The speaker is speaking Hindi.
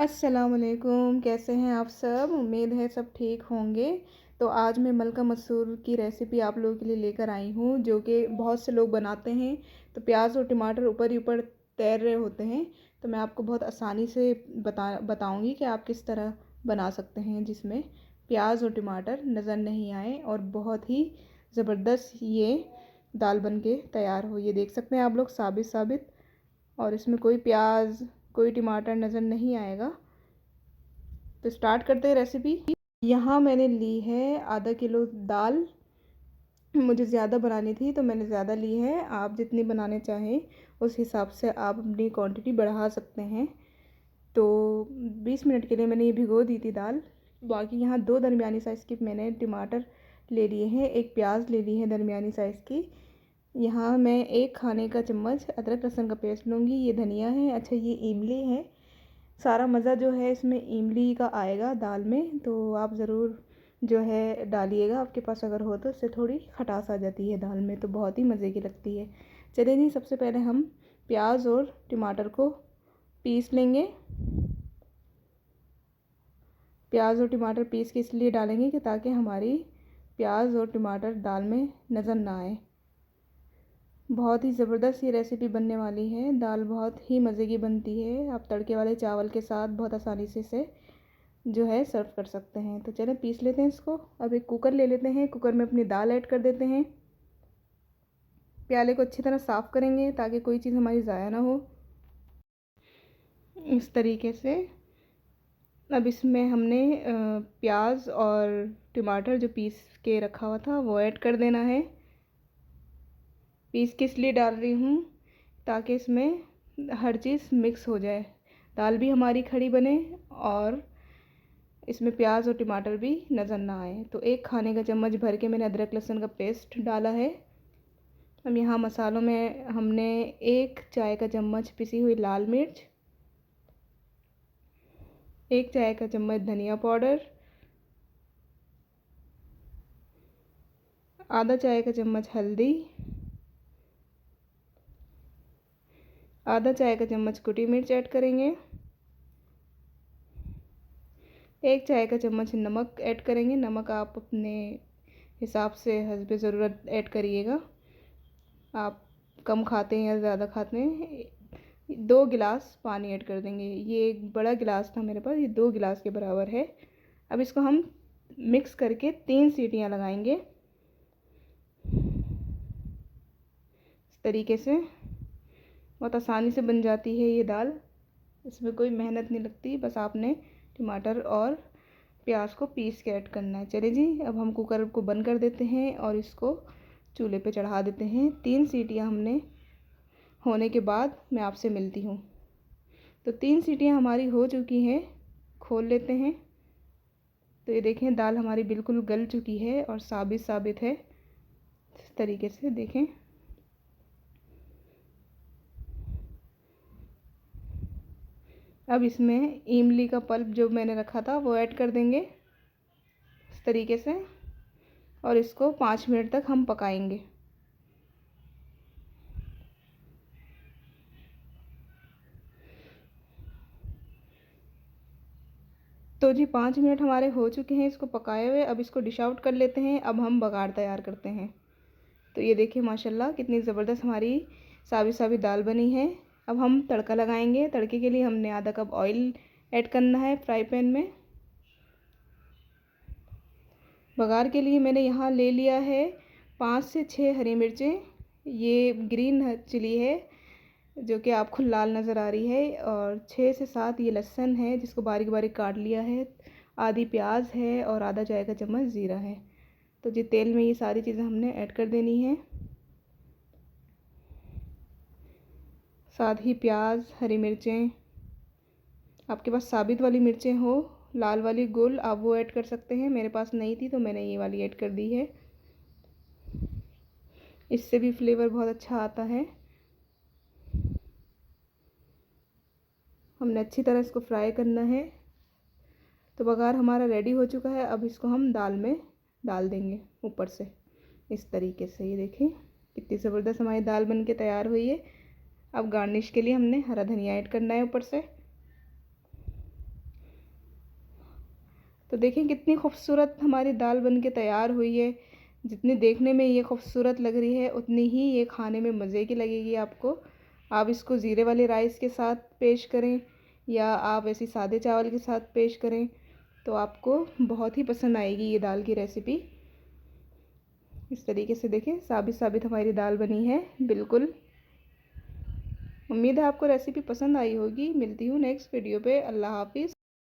अस्सलाम वालेकुम। कैसे हैं आप सब? उम्मीद है सब ठीक होंगे। तो आज मैं मलका मसूर की रेसिपी आप लोगों के लिए लेकर आई हूँ, जो कि बहुत से लोग बनाते हैं। तो प्याज और टमाटर ऊपर ही ऊपर तैर रहे होते हैं। तो मैं आपको बहुत आसानी से बताऊँगी कि आप किस तरह बना सकते हैं, जिसमें प्याज और टमाटर नज़र नहीं आए और बहुत ही ज़बरदस्त ये दाल बन के तैयार हो। ये देख सकते हैं आप लोग, साबित साबित। और इसमें कोई प्याज कोई टमाटर नज़र नहीं आएगा। तो स्टार्ट करते हैं रेसिपी। यहाँ मैंने ली है आधा किलो दाल। मुझे ज़्यादा बनानी थी तो मैंने ज़्यादा ली है। आप जितनी बनाने चाहें उस हिसाब से आप अपनी क्वांटिटी बढ़ा सकते हैं। तो 20 मिनट के लिए मैंने ये भिगो दी थी दाल। बाकी यहाँ 2 दरमियानी साइज़ की मैंने टमाटर ले लिए हैं, 1 प्याज ले ली है दरमियानी साइज़ की। यहाँ मैं 1 खाने का चम्मच अदरक लहसुन का पेस्ट लूँगी। ये धनिया है, अच्छा ये इमली है। सारा मज़ा जो है इसमें इमली का आएगा दाल में, तो आप ज़रूर जो है डालिएगा। आपके पास अगर हो तो इससे थोड़ी खटास आ जाती है दाल में, तो बहुत ही मज़े की लगती है। चलिए जी, सबसे पहले हम प्याज और टमाटर को पीस लेंगे। प्याज और टमाटर पीस के इसलिए डालेंगे कि ताकि हमारी प्याज और टमाटर दाल में नज़र ना आए। बहुत ही ज़बरदस्त ये रेसिपी बनने वाली है। दाल बहुत ही मज़े की बनती है। आप तड़के वाले चावल के साथ बहुत आसानी से इसे जो है सर्व कर सकते हैं। तो चलें पीस लेते हैं इसको। अब एक कुकर ले लेते हैं, कुकर में अपनी दाल ऐड कर देते हैं। प्याले को अच्छी तरह साफ़ करेंगे ताकि कोई चीज़ हमारी ज़ाया ना हो। इस तरीके से अब इसमें हमने प्याज और टमाटर जो पीस के रखा हुआ था वो ऐड कर देना है। पीस के इसलिए डाल रही हूँ ताकि इसमें हर चीज़ मिक्स हो जाए, दाल भी हमारी खड़ी बने और इसमें प्याज और टमाटर भी नज़र ना आए। तो 1 खाने का चम्मच भर के मैंने अदरक लहसुन का पेस्ट डाला है। अब यहाँ मसालों में हमने 1 चाय का चम्मच पिसी हुई लाल मिर्च, 1 चाय का चम्मच धनिया पाउडर, आधा चाय का चम्मच हल्दी, आधा चाय का चम्मच कुटी मिर्च ऐड करेंगे, 1 चाय का चम्मच नमक ऐड करेंगे। नमक आप अपने हिसाब से हस्बे ज़रूरत ऐड करिएगा। आप कम खाते हैं या ज़्यादा खाते हैं। 2 गिलास पानी ऐड कर देंगे। ये एक बड़ा गिलास था मेरे पास, ये 2 गिलास के बराबर है। अब इसको हम मिक्स करके 3 सीटियां लगाएंगे। इस तरीके से बहुत आसानी से बन जाती है ये दाल। इसमें कोई मेहनत नहीं लगती, बस आपने टमाटर और प्याज को पीस के ऐड करना है। चलिए जी, अब हम कुकर को बंद कर देते हैं और इसको चूल्हे पे चढ़ा देते हैं। 3 सीटियां हमने होने के बाद मैं आपसे मिलती हूँ। तो 3 सीटियां हमारी हो चुकी हैं, खोल लेते हैं। तो ये देखें, दाल हमारी बिल्कुल गल चुकी है और साबित साबित है। इस तरीके से देखें। अब इसमें इमली का पल्प जो मैंने रखा था वो ऐड कर देंगे इस तरीके से, और इसको 5 मिनट तक हम पकाएंगे। तो जी 5 मिनट हमारे हो चुके हैं इसको पकाए हुए। अब इसको डिश आउट कर लेते हैं। अब हम बघार तैयार करते हैं। तो ये देखिए माशाल्लाह कितनी ज़बरदस्त हमारी साबित साबित दाल बनी है। अब हम तड़का लगाएंगे। तड़के के लिए हमने आधा कप ऑयल ऐड करना है फ्राई पैन में। बघार के लिए मैंने यहाँ ले लिया है 5 से 6 हरी मिर्चें। ये ग्रीन चिली है जो कि आपको लाल नज़र आ रही है, और 6 से 7 ये लहसुन है जिसको बारीक बारीक काट लिया है, आधी प्याज है और आधा चाय का चम्मच ज़ीरा है। तो जी तेल में ये सारी चीज़ें हमने ऐड कर देनी है। साथ ही प्याज, हरी मिर्चें, आपके पास साबित वाली मिर्चें हो, लाल वाली गोल, आप वो ऐड कर सकते हैं। मेरे पास नहीं थी तो मैंने ये वाली ऐड कर दी है। इससे भी फ्लेवर बहुत अच्छा आता है। हमने अच्छी तरह इसको फ्राई करना है। तो बघार हमारा रेडी हो चुका है। अब इसको हम दाल में डाल देंगे ऊपर से इस तरीके से। ये देखें कितनी ज़बरदस्त हमारी दाल बन के तैयार हुई है। अब गार्निश के लिए हमने हरा धनिया ऐड करना है ऊपर से। तो देखें कितनी खूबसूरत हमारी दाल बन के तैयार हुई है। जितनी देखने में ये खूबसूरत लग रही है उतनी ही ये खाने में मज़े की लगेगी आपको। आप इसको ज़ीरे वाले राइस के साथ पेश करें या आप ऐसे सादे चावल के साथ पेश करें तो आपको बहुत ही पसंद आएगी ये दाल की रेसिपी। इस तरीके से देखें साबित साबित हमारी दाल बनी है बिल्कुल। उम्मीद है आपको रेसिपी पसंद आई होगी। मिलती हूँ नेक्स्ट वीडियो पे। अल्लाह हाफिज़।